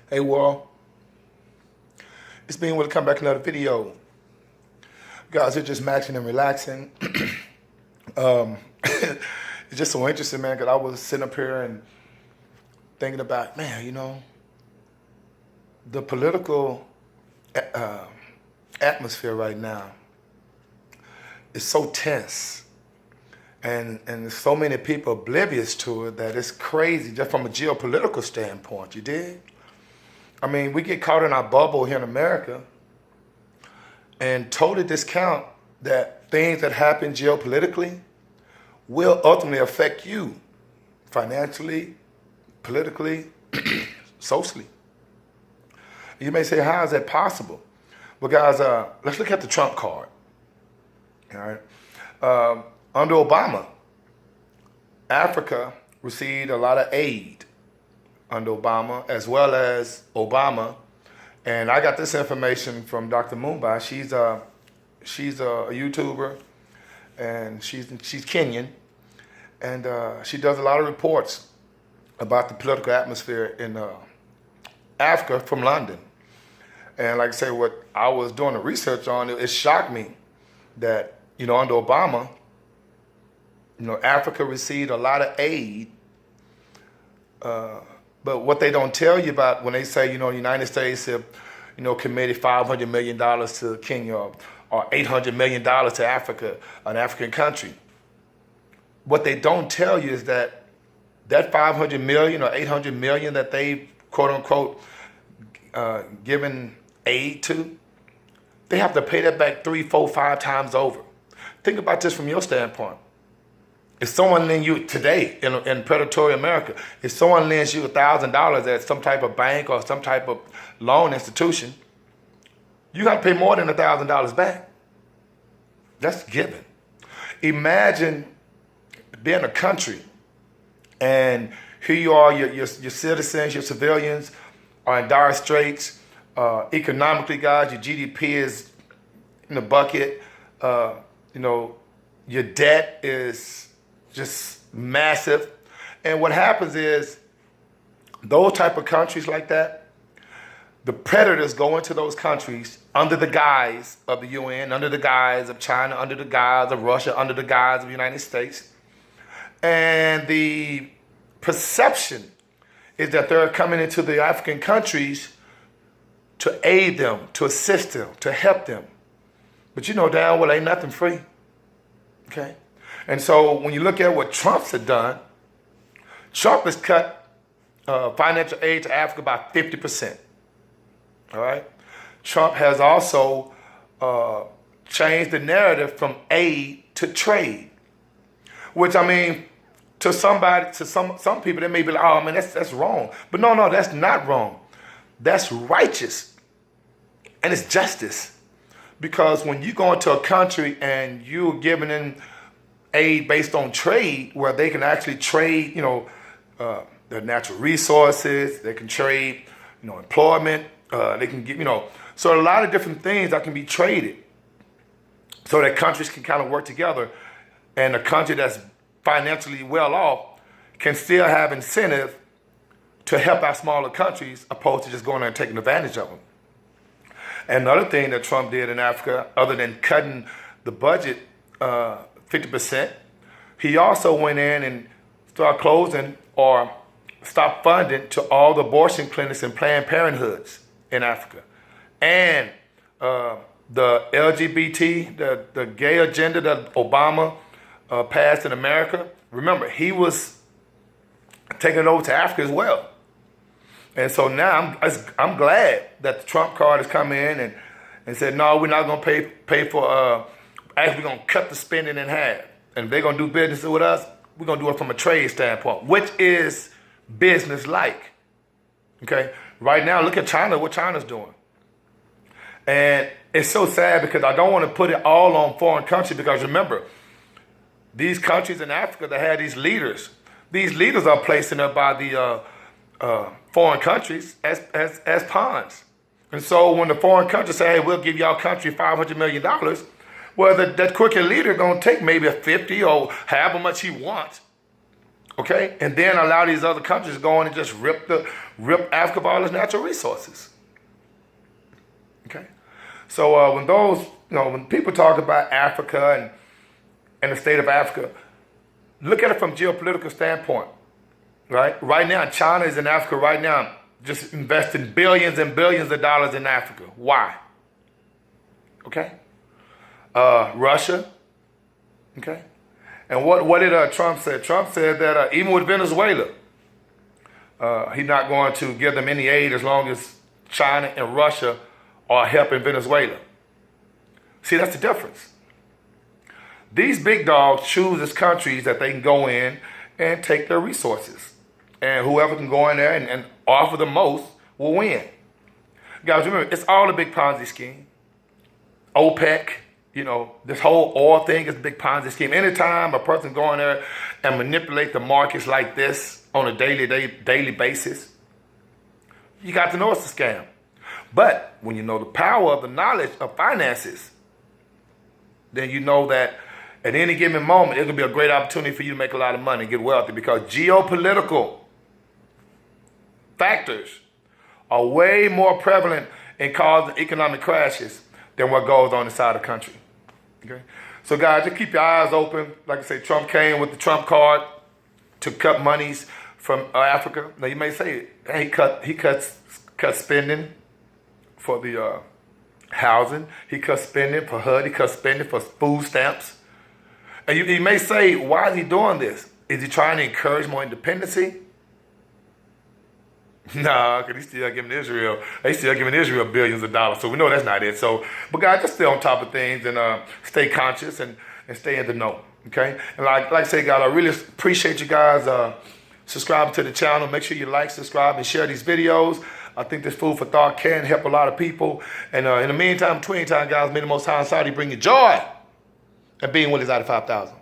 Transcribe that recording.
Hey world, it's being able to come back another video. Guys, it's just maxing and relaxing. It's just so interesting, man, because I was sitting up here and thinking about, man, the political atmosphere right now is so tense. And there's so many people oblivious to it that it's crazy just from a geopolitical standpoint, you dig? I mean, we get caught in our bubble here in America and totally discount that things that happen geopolitically will ultimately affect you financially, politically, socially. You may say, how is that possible? Well, guys, let's look at the Trump card. All right. Under Obama, Africa received a lot of aid under Obama, as well as Obama. And I got this information from Dr. Mumbai. She's a YouTuber, and she's Kenyan, and she does a lot of reports about the political atmosphere in Africa from London. And like I say, what I was doing the research on, it shocked me that, under Obama, Africa received a lot of aid, but what they don't tell you about when they say, the United States have, committed $500 million to Kenya or $800 million to Africa, an African country. What they don't tell you is that 500 million or 800 million that they quote unquote given aid to, they have to pay that back 3, 4, 5 times over. Think about this from your standpoint. If someone lends you today in predatory America, if someone lends you $1,000 at some type of bank or some type of loan institution, you got to pay more than $1,000 back. That's given. Imagine being a country and here you are, your citizens, your civilians are in dire straits. Economically, guys, your GDP is in the bucket. Your debt is just massive. And what happens is those type of countries like that, the predators go into those countries under the guise of the UN, under the guise of China, under the guise of Russia, under the guise of the United States. And the perception is that they're coming into the African countries to aid them, to assist them, to help them. But damn well ain't nothing free, okay? And so when you look at what Trump's had done, Trump has cut financial aid to Africa by 50%, all right? Trump has also changed the narrative from aid to trade, which to some people, they may be like, oh man, that's wrong. But no, that's not wrong. That's righteous. And it's justice. Because when you go into a country and you're giving them aid based on trade, where they can actually trade, their natural resources, they can trade, employment, they can get, so a lot of different things that can be traded so that countries can kind of work together, and a country that's financially well off can still have incentive to help our smaller countries opposed to just going there and taking advantage of them. And another thing that Trump did in Africa, other than cutting the budget 50%, he also went in and started closing or stopped funding to all the abortion clinics and Planned Parenthoods in Africa. And the LGBT, the gay agenda that Obama passed in America, remember, he was taking it over to Africa as well. And so now I'm glad that the Trump card has come in and said, no, we're not going to pay for, actually we're going to cut the spending in half. And if they're going to do business with us, we're going to do it from a trade standpoint, which is business-like. Okay? Right now, look at China, what China's doing. And it's so sad because I don't want to put it all on foreign countries, because remember, these countries in Africa that had these leaders are placed in there by the foreign countries as pawns. And so when the foreign countries say, hey, we'll give y'all country $500 million, well, that crooked leader going to take maybe a 50 or however much he wants Okay? And then allow these other countries to go in and just rip Africa of all its natural resources. Okay? So when people talk about Africa and the state of Africa, look at it from a geopolitical standpoint. Right? Right now, China is in Africa right now, just investing billions and billions of dollars in Africa. Why? Okay? Russia. Okay? And what did Trump say? Trump said that even with Venezuela, he's not going to give them any aid as long as China and Russia are helping Venezuela. See, that's the difference. These big dogs choose as countries that they can go in and take their resources. And whoever can go in there and offer the most will win. Guys, remember, it's all a big Ponzi scheme. OPEC, this whole oil thing is a big Ponzi scheme. Anytime a person go in there and manipulate the markets like this on a daily basis, you got to know it's a scam. But when you know the power of the knowledge of finances, then you know that at any given moment, it could be a great opportunity for you to make a lot of money and get wealthy, because geopolitical factors are way more prevalent in causing economic crashes than what goes on inside the country. Okay? So guys, just keep your eyes open. Like I say, Trump came with the Trump card to cut monies from Africa. Now you may say, hey, he cuts spending for the housing. He cuts spending for HUD. He cuts spending for food stamps. And you may say, why is he doing this? Is he trying to encourage more independency? Nah, because he's still giving Israel billions of dollars. So we know that's not it. So, but guys, just stay on top of things and stay conscious and stay in the know. Okay? And like I say, guys, I really appreciate you guys subscribing to the channel. Make sure you like, subscribe, and share these videos. I think this food for thought can help a lot of people. And in the meantime, between time, guys, may the Most High Inside bring you joy and being with us out of 5,000.